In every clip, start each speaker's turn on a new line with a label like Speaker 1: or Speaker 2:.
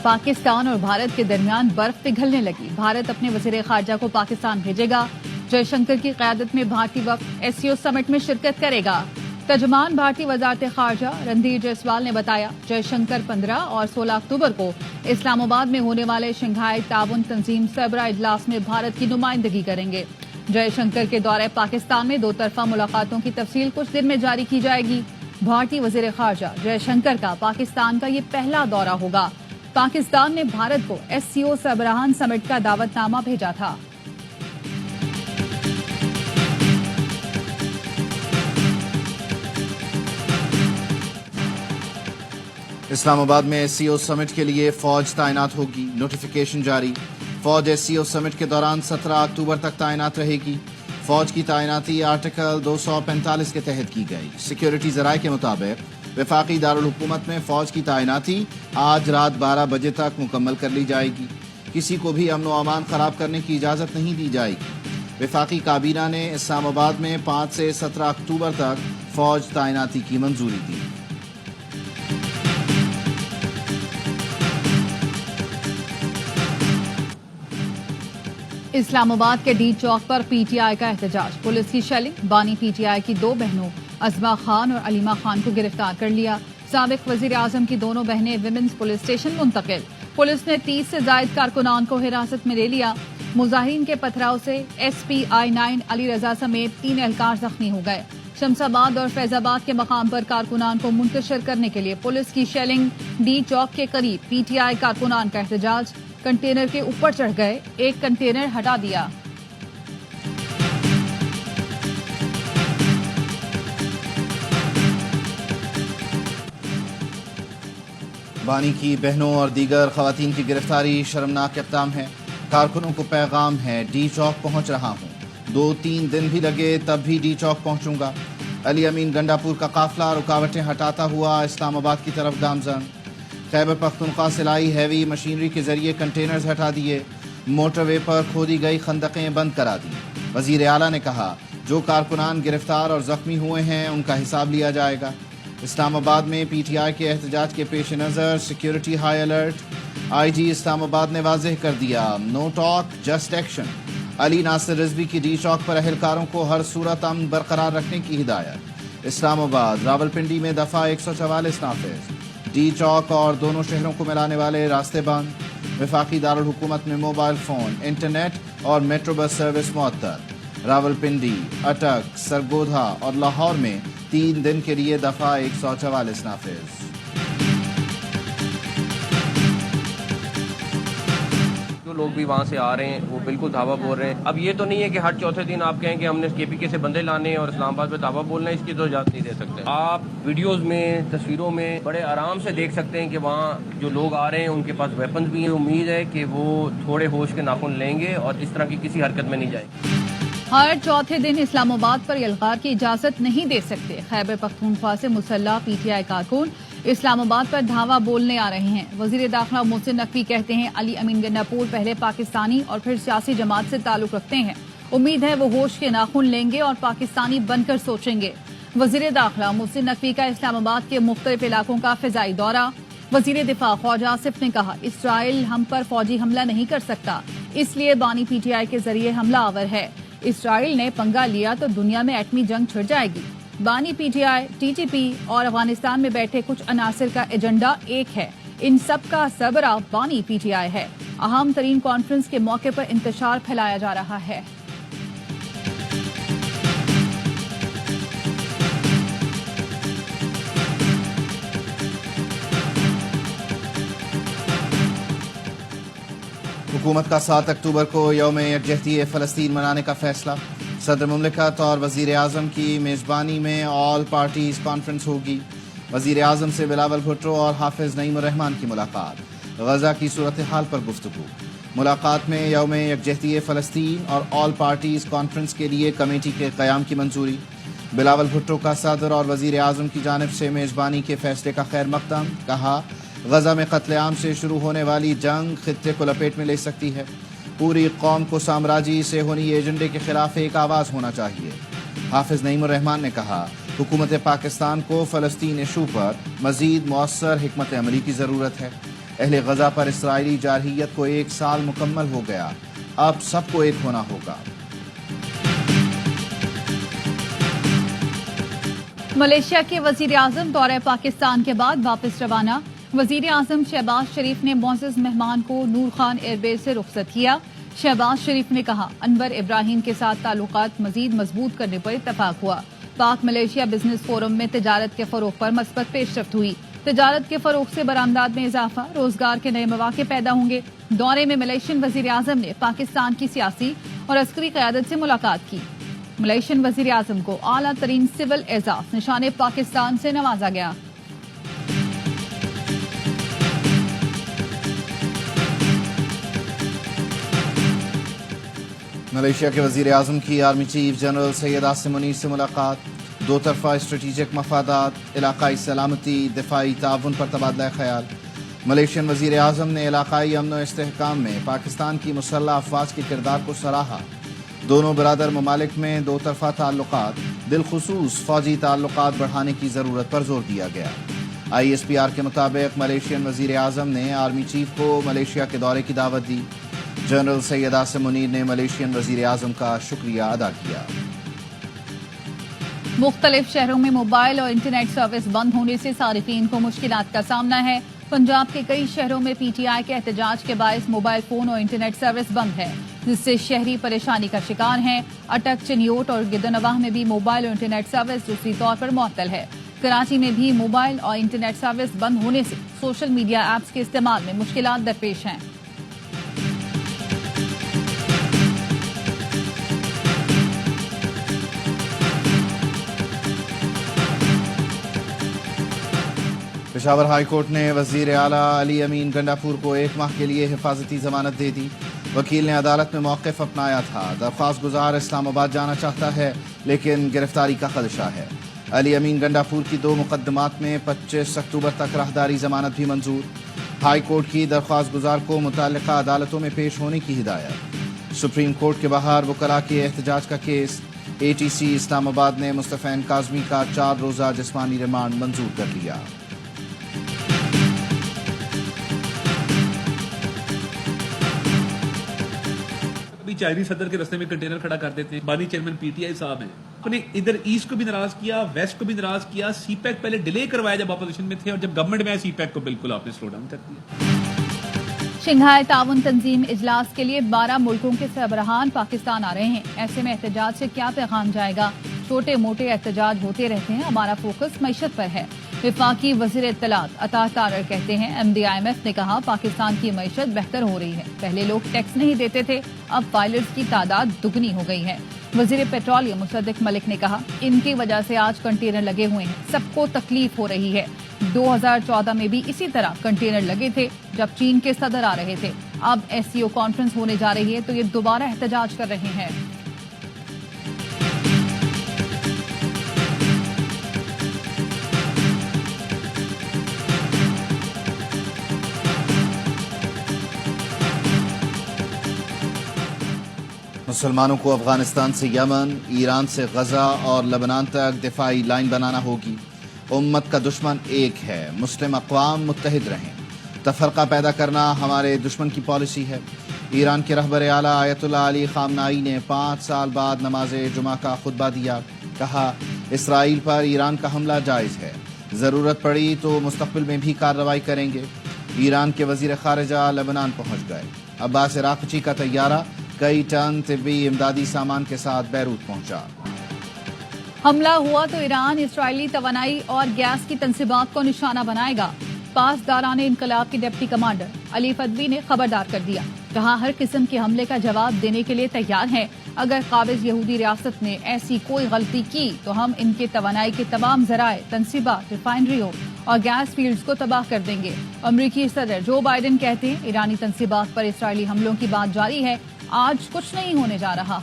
Speaker 1: पाकिस्तान और भारत के दरमियान बर्फ पिघलने लगी। भारत अपने वज़ीर ख़ारजा को पाकिस्तान भेजेगा। जयशंकर की क़यादत में भारतीय वफ़द एससीओ समिट में शिरकत करेगा। तर्जुमान भारतीय वज़ारत ख़ारजा रणधीर जायसवाल ने बताया, जयशंकर 15 और 16 अक्टूबर को इस्लामाबाद में होने वाले शंघाई ताउन तंजीम सरबराह इजलास में भारत की नुमाइंदगी करेंगे। जयशंकर के दौरे पाकिस्तान में दो तरफा मुलाकातों की तफसील कुछ दिन में जारी की जाएगी। भारतीय वज़ीर ख़ारजा जयशंकर का पाकिस्तान का ये पहला दौरा होगा। पाकिस्तान ने भारत को एससीओ सरबराहान समिट का दावतनामा भेजा था।
Speaker 2: इस्लामाबाद में एससीओ समिट के लिए फौज तैनात होगी। नोटिफिकेशन जारी। फौज एससीओ समिट के दौरान 17 अक्टूबर तक तैनात रहेगी। फौज की तैनाती आर्टिकल 245 के तहत की गई। सिक्योरिटी ज़राए के मुताबिक वफाकी दारुल हुकूमत में फौज की तैनाती आज रात 12 बजे तक मुकम्मल कर ली जाएगी। किसी को भी अमन व अमान खराब करने की इजाज़त नहीं दी जाएगी। वफाकी काबीना ने इस्लामाबाद में 5 से 17 अक्टूबर तक फौज तैनाती की मंजूरी दी।
Speaker 1: इस्लामाबाद के डी चौक पर पीटीआई का एहतजाज। पुलिस की शेलिंग। बानी पीटीआई की दो बहनों अज़मा खान और अलीमा खान को गिरफ्तार कर लिया। साबिक वज़ीर आज़म की दोनों बहनें विमेंस पुलिस स्टेशन मुंतकिल। पुलिस ने 30 से जायद कारकुनान को हिरासत में ले लिया। मुजाहिरीन के पथराव से SPI-9 अली रजा समेत 3 एहलकार जख्मी हो गए। शमशाबाद और फैजाबाद के मकाम पर कारकुनान को मुंतशिर करने के लिए पुलिस की शेलिंग। डी चौक के करीब पीटीआई कारकुनान का एहतजाज। कंटेनर के ऊपर चढ़ गए, एक कंटेनर हटा दिया।
Speaker 2: बानी की बहनों और दीगर खवातीन की गिरफ्तारी शर्मनाक इक़दाम है। कारकुनों को पैगाम है, डी चौक पहुंच रहा हूं। 2-3 दिन भी लगे तब भी डी चौक पहुंचूंगा। अली अमीन गंडापुर का काफिला रुकावटें हटाता हुआ इस्लामाबाद की तरफ गामजन। खैबर पख्तूनख्वा सिलाई हैवी मशीनरी के जरिए कंटेनर्स हटा दिए। मोटरवे पर खोदी गई खंदकें बंद करा दी। वजीर आला ने कहा, जो कारकुनान गिरफ्तार और जख्मी हुए हैं उनका हिसाब लिया जाएगा। इस्लामाबाद में पीटीआई के एहतजाज के पेश नज़र security high alert. IG Islamabad ने वाज़ेह कर दिया, no talk just action. Ali Nasir Rizvi की डी चौक पर अहलकारों को हर सूरत अमन बरकरार रखने की हिदायत। इस्लामाबाद रावलपिंडी में दफ़ा 144 नाफिज। डी चौक और दोनों शहरों को मिलाने वाले रास्ते बंद। वफाकी दारुल हुकूमत में मोबाइल फ़ोन, इंटरनेट और मेट्रो बस सर्विस मुअत्तल। रावलपिंडी, अटक, सरगोधा और लाहौर में 3 दिन के लिए दफ़ा 144 नाफिज।
Speaker 3: जो लोग भी वहाँ से आ रहे हैं वो बिल्कुल धावा बोल रहे हैं। अब ये तो नहीं है कि हर चौथे दिन आप कहें कि हमने KPK से बंदे लाने और इस्लामाबाद पे धावा बोलना है, इसकी तो इजाज़त नहीं दे सकते। आप वीडियोस में, तस्वीरों में बड़े आराम से देख सकते हैं कि वहाँ जो लोग आ रहे हैं उनके पास वेपन्स भी हैं। उम्मीद है कि वो थोड़े होश के नाखून लेंगे और इस तरह की किसी हरकत में नहीं जाएंगे।
Speaker 1: हर चौथे दिन इस्लामाबाद पर यलगार की इजाजत नहीं दे सकते। खैबर पख्तूनख्वा से मुसल्लह PTI कारकुन इस्लामाबाद पर धावा बोलने आ रहे हैं। वजीर दाखिला मोहसिन नकवी कहते हैं, अली अमीन गंडापुर पहले पाकिस्तानी और फिर सियासी जमात से ताल्लुक रखते हैं। उम्मीद है वो होश के नाखून लेंगे और पाकिस्तानी बनकर सोचेंगे। वजीर दाखिला मोहसिन नकवी का इस्लामाबाद के मुख्तलिफ इलाकों का फिजाई दौरा। वजीर दिफा ख्वाजा आसिफ ने कहा, इसराइल हम पर फौजी हमला नहीं कर सकता, इसलिए बानी PTI के जरिए हमला आवर है। इसराइल ने पंगा लिया तो दुनिया में एटमी जंग छिड़ जाएगी। बानी PTI, TTP और अफगानिस्तान में बैठे कुछ अनासिर का एजेंडा एक है। इन सब का सरबराह बानी PTI है। अहम तरीन कॉन्फ्रेंस के मौके पर इंतशार फैलाया जा रहा है।
Speaker 2: हुकूमत का 7 अक्टूबर को यौम यकजहती फ़लस्तीन मनाने का फैसला। सदर मुमलिकत और वज़ीर आज़म की मेज़बानी में ऑल पार्टीज़ कॉन्फ्रेंस होगी। वज़ीर आज़म से बिलावल भुट्टो और हाफिज़ नईमुर रहमान की मुलाकात। गज़ा की सूरत हाल पर गुफ्तगू। मुलाकात में यौम यकजहती फ़लस्तीन और ऑल पार्टीज़ कॉन्फ्रेंस के लिए कमेटी के क़याम की मंजूरी। बिलावल भुट्टो का सदर और वज़ीर आज़म की जानिब से मेज़बानी के फैसले का खैर मक़दम। कहा, गज़ा में कत्लेआम से शुरू होने वाली जंग खित्ते को लपेट में ले सकती है। पूरी कौम को साम्राज्य से होनी एजेंडे के खिलाफ एक आवाज़ होना चाहिए। हाफिज़ नईमुर रहमान ने कहा, हुकूमत पाकिस्तान को फ़लस्तीन इशू पर मज़ीद मौसर हिकमत अमली की ज़रूरत है। اہل غزہ پر اسرائیلی جارحیت کو 1 سال مکمل ہو گیا، اب سب کو ایک ہونا ہوگا۔
Speaker 1: ملیشیا کے وزیر اعظم دورہ پاکستان کے بعد واپس روانہ۔ وزیر اعظم شہباز شریف نے معزز مہمان کو نور خان ایئر بیس سے رخصت کیا۔ شہباز شریف نے کہا، انور ابراہیم کے ساتھ تعلقات مزید مضبوط کرنے پر اتفاق ہوا۔ پاک ملیشیا بزنس فورم میں تجارت کے فروغ پر مثبت پیش رفت ہوئی۔ تجارت کے فروغ سے برآمدات میں اضافہ، روزگار کے نئے مواقع پیدا ہوں گے۔ دورے میں ملیشین وزیر اعظم نے پاکستان کی سیاسی اور عسکری قیادت سے ملاقات کی۔ ملیشین وزیر اعظم کو اعلیٰ ترین سول اعزاز نشان پاکستان سے نوازا گیا۔
Speaker 2: ملیشیا کے وزیر اعظم کی army chief general Syed Asim Munir سے ملاقات، دو طرفہ اسٹریٹجک مفادات، علاقائی سلامتی، دفاعی تعاون پر تبادلہ خیال۔ ملیشین وزیر اعظم نے علاقائی امن و استحکام میں پاکستان کی مسلح افواج کے کردار کو سراہا۔ دونوں برادر ممالک میں دو طرفہ تعلقات، بالخصوص فوجی تعلقات بڑھانے کی ضرورت پر زور دیا گیا۔ ISPR کے مطابق ملیشین وزیر اعظم نے آرمی چیف کو ملیشیا کے دورے کی دعوت دی۔ جنرل سید عاصم منیر نے ملیشین وزیر اعظم کا شکریہ ادا کیا۔
Speaker 1: مختلف شہروں میں موبائل اور انٹرنیٹ سروس بند ہونے سے صارفین کو مشکلات کا سامنا ہے۔ پنجاب کے کئی شہروں میں PTI کے احتجاج کے باعث موبائل فون اور انٹرنیٹ سروس بند ہے، جس سے شہری پریشانی کا شکار ہیں۔ اٹک، چنیوٹ اور گدنواہ میں بھی موبائل اور انٹرنیٹ سروس دوسری طور پر معطل ہے۔ کراچی میں بھی موبائل اور انٹرنیٹ سروس بند ہونے سے سوشل میڈیا ایپس کے استعمال میں مشکلات درپیش ہیں۔
Speaker 2: پشاور ہائی کورٹ نے وزیر اعلیٰ علی امین گنڈاپور کو 1 ماہ کے لیے حفاظتی ضمانت دے دی۔ وکیل نے عدالت میں موقف اپنایا تھا۔ درخواست گزار اسلام آباد جانا چاہتا ہے لیکن گرفتاری کا خدشہ ہے۔ علی امین گنڈاپور کی 2 مقدمات میں 25 اکتوبر تک راہداری ضمانت بھی منظور۔ ہائی کورٹ کی درخواست گزار کو متعلقہ عدالتوں میں پیش ہونے کی ہدایت۔ سپریم کورٹ کے باہر وکلاء کے احتجاج کا کیس۔ ATC اسلام آباد نے مصطفی کاظمی کا 4 روزہ جسمانی ریمانڈ منظور کر لیا۔
Speaker 4: چائنیز صدر کے رستے میں کنٹینر کھڑا کر دیتے ہیں۔ بانی چیئرمین PTI صاحب ہیں، انہوں نے ادھر ایسٹ کو بھی ناراض کیا، ویسٹ کو بھی ناراض کیا۔ سی پیک پہلے ڈیلے کروایا جب اپوزیشن میں تھے، اور جب گورنمنٹ میں آئے سی پیک کو بالکل آپ نے سلو ڈاؤن کر دیا۔
Speaker 1: شنگھائی تعاون تنظیم اجلاس کے لیے 12 ملکوں کے سربراہان پاکستان آ رہے ہیں۔ ایسے میں احتجاج سے کیا پیغام جائے گا؟ چھوٹے موٹے احتجاج ہوتے رہتے ہیں، ہمارا فوکس معیشت پر ہے۔ وفاقی وزیر اطلاعات عطا تارڑ کہتے ہیں، MD IMF نے کہا پاکستان کی معیشت بہتر ہو رہی ہے۔ پہلے لوگ ٹیکس نہیں دیتے تھے، اب فائلرز کی تعداد دگنی ہو گئی ہے۔ وزیر پیٹرولیم مصدق ملک نے کہا، ان کی وجہ سے آج کنٹینر لگے ہوئے ہیں، سب کو تکلیف ہو رہی ہے۔ 2014 میں بھی اسی طرح کنٹینر لگے تھے جب چین کے صدر آ رہے تھے۔ اب SCO کانفرنس ہونے جا رہی ہے تو یہ دوبارہ احتجاج کر رہے ہیں۔
Speaker 2: مسلمانوں کو افغانستان سے یمن، ایران سے غزہ اور لبنان تک دفاعی لائن بنانا ہوگی۔ امت کا دشمن ایک ہے، مسلم اقوام متحد رہیں۔ تفرقہ پیدا کرنا ہمارے دشمن کی پالیسی ہے۔ ایران کے رہبر اعلیٰ آیت اللہ علی خامنائی نے 5 سال بعد نماز جمعہ کا خطبہ دیا۔ کہا، اسرائیل پر ایران کا حملہ جائز ہے، ضرورت پڑی تو مستقبل میں بھی کارروائی کریں گے۔ ایران کے وزیر خارجہ لبنان پہنچ گئے۔ عباس عراقچی کا طیارہ کئی ٹن طبی امدادی سامان کے ساتھ بیروت پہنچا۔
Speaker 1: حملہ ہوا تو ایران اسرائیلی توانائی اور گیس کی تنصیبات کو نشانہ بنائے گا۔ پاسداران انقلاب کے ڈپٹی کمانڈر علی فدوی نے خبردار کر دیا۔ کہا، ہر قسم کے حملے کا جواب دینے کے لیے تیار ہیں۔ اگر قابض یہودی ریاست نے ایسی کوئی غلطی کی تو ہم ان کے توانائی کے تمام ذرائع، تنصیبات، ریفائنریوں اور گیس فیلڈز کو تباہ کر دیں گے۔ امریکی صدر جو بائیڈن کہتے ہیں، ایرانی تنصیبات پر اسرائیلی حملوں کی بات جاری ہے، آج کچھ نہیں ہونے جا رہا۔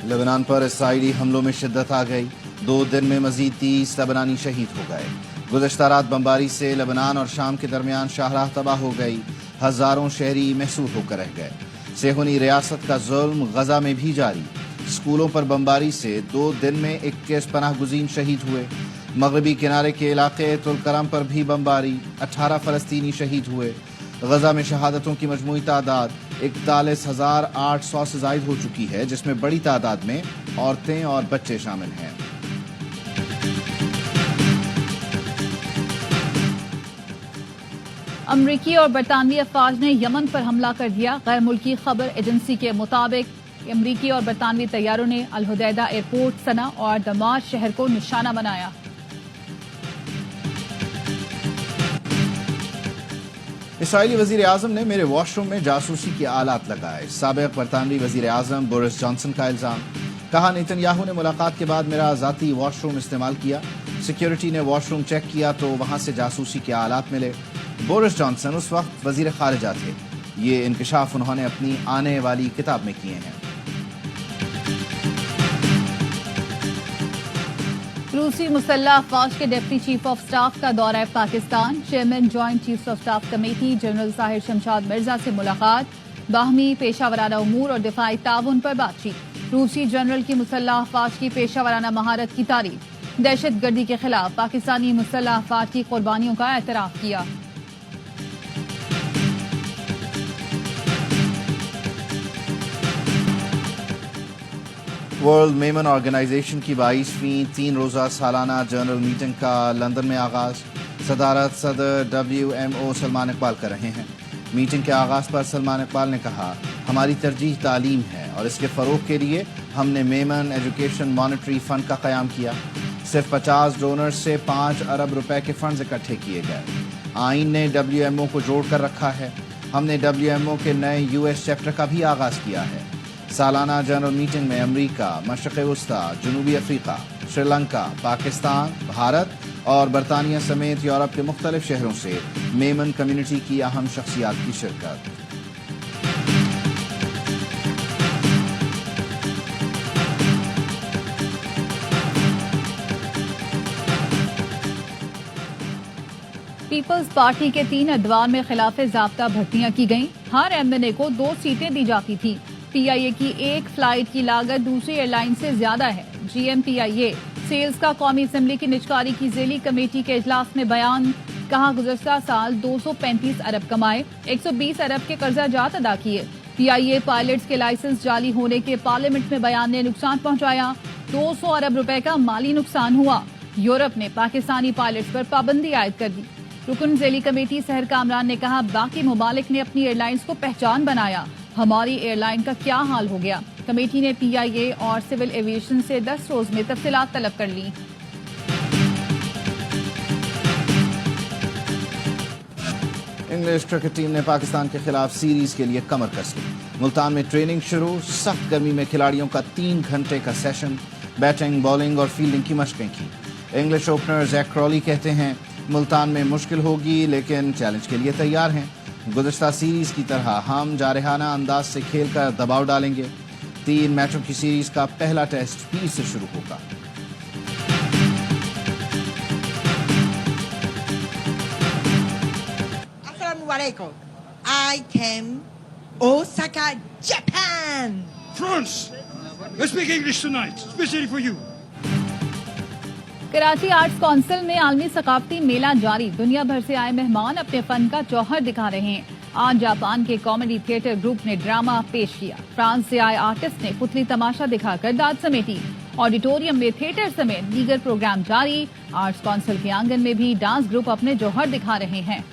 Speaker 2: لبنان پر اسرائیلی حملوں میں شدت آ گئی۔ 2 دن میں مزید 30 لبنانی شہید ہو گئے۔ گزشتہ رات بمباری سے لبنان اور شام کے درمیان شاہراہ تباہ ہو گئی۔ ہزاروں شہری محصور ہو کر رہ گئے۔ صہیونی ریاست کا ظلم غزہ میں بھی جاری۔ اسکولوں پر بمباری سے 2 دن میں 21 پناہ گزین شہید ہوئے۔ मगरबी किनारे के इलाके तुलकरम पर भी बमबारी, 18 फलस्तीनी शहीद हुए। गजा में शहादतों की मजमूई तादाद 41,800 से जायद हो चुकी है, जिसमें बड़ी तादाद में औरतें और बच्चे शामिल हैं।
Speaker 1: अमरीकी और बरतानवी अफवाज ने यमन पर हमला कर दिया। गैर मुल्की खबर एजेंसी के मुताबिक अमरीकी और बरतानवी तैयारों ने अल हुदैदा एयरपोर्ट, सना और दमाश्क शहर को निशाना बनाया।
Speaker 2: इसराइली वजीर आजम ने मेरे वॉशरूम में जासूसी के आलात लगाए। साबिक बरतानवी वजीर आजम बोरिस जॉनसन का इल्जाम। कहा, नेतन्याहू ने मुलाकात के बाद मेरा जाती वॉशरूम इस्तेमाल किया। सिक्योरिटी ने वॉशरूम चेक किया तो वहां से जासूसी के आलात मिले। बोरिस जॉनसन उस वक्त वजीर खारिजा थे। ये इंकशाफ उन्होंने अपनी आने वाली किताब में किए हैं।
Speaker 1: रूसी मुसल्लह अफवाज के डिप्टी चीफ ऑफ स्टाफ का दौरा Pakistan. Chairman joint chief of staff committee general Sahir Shamshad Mirza से मुलाकात। बाहमी पेशावराना उमूर और दिफाई ताउन पर बातचीत। रूसी जनरल की मुसल्लह अफवाज की पेशावराना महारत की तारीफ। दहशत गर्दी के खिलाफ पाकिस्तानी मुसल्लह अफवाज की कुर्बानियों का एतराफ किया।
Speaker 2: वर्ल्ड मेमन ऑर्गेनाइजेशन की 22वीं 3 रोज़ा सालाना जनरल मीटिंग का लंदन में आगाज। सदारत सदर WMO सलमान इकबाल कर रहे हैं। मीटिंग के आगाज पर सलमान इकबाल ने कहा, हमारी तरजीह तालीम है और इसके फ़रोग़ के लिए हमने मेमन एजुकेशन मॉनिटरी फ़ंड का क़याम किया। सिर्फ 50 डोनर्स से 5 अरब रुपए के फंड्स इकट्ठे किए गए। आइन ने WMO को जोड़ कर रखा है। हमने WMO के नए US चैप्टर का भी आगाज़ किया है। सालाना जनरल मीटिंग में अमरीका, मशरक़ वस्ता, जनूबी अफ्रीका, श्रीलंका, पाकिस्तान, भारत और बरतानिया समेत यूरोप के मुख्तलिफ शहरों से मेमन कम्युनिटी की अहम शख्सियात की शिरकत।
Speaker 1: पीपल्स पार्टी के 3 अदवार में खिलाफ ज़ाब्ता भर्तियां की गईं। हर MNA को 2 सीटें दी जाती थी। PIA की एक फ्लाइट की लागत दूसरी एयरलाइन से ज्यादा है। GMPIA सेल्स का कौमी असम्बली की निजकारी की ज़ेली कमेटी के इजलास में बयान। कहा, गुज़श्ता साल 235 अरब कमाए, 120 अरब के कर्जा जात अदा किए। PIA पायलट्स के लाइसेंस जाली होने के पार्लियामेंट में बयान ने नुकसान पहुंचाया। 200 अरब रुपए का माली नुकसान हुआ। यूरोप ने पाकिस्तानी पायलट्स पर पाबंदी आयद कर दी। रुकन ज़ेली कमेटी सहर कामरान ने कहा, बाकी मुमालिक ने अपनी एयरलाइंस को पहचान बनाया, हमारी एयरलाइन का क्या हाल हो गया। कमेटी ने PIA और सिविल एविएशन से 10 रोज में तफसीलात तलब कर ली।
Speaker 2: इंग्लिश क्रिकेट टीम ने पाकिस्तान के खिलाफ सीरीज के लिए कमर कस ली। मुल्तान में ट्रेनिंग शुरू। सख्त गर्मी में खिलाड़ियों का 3 घंटे का सेशन। बैटिंग, बॉलिंग और फील्डिंग की मशकें की। इंग्लिश ओपनर जैक क्रॉली कहते हैं, मुल्तान में मुश्किल होगी लेकिन चैलेंज के लिए तैयार हैं। गुज़श्ता सीरीज की तरह हम जारहाना अंदाज से खेलकर दबाव डालेंगे। 3 मैचों की सीरीज का पहला टेस्ट 20 से शुरू होगा।
Speaker 5: Assalamualaikum. I came Osaka, Japan.
Speaker 6: France, let's speak English tonight, especially for you.
Speaker 1: Karachi arts council में आलमी सकाफती मेला जारी। दुनिया भर से आए मेहमान अपने फन का जौहर दिखा रहे हैं। आज जापान के कॉमेडी थिएटर ग्रुप ने ड्रामा पेश किया। फ्रांस से आए आर्टिस्ट ने पुतली तमाशा दिखाकर दाद समेटी। ऑडिटोरियम में थिएटर समेत दीगर प्रोग्राम जारी। आर्ट्स काउंसिल के आंगन में भी डांस ग्रुप अपने जौहर दिखा रहे हैं।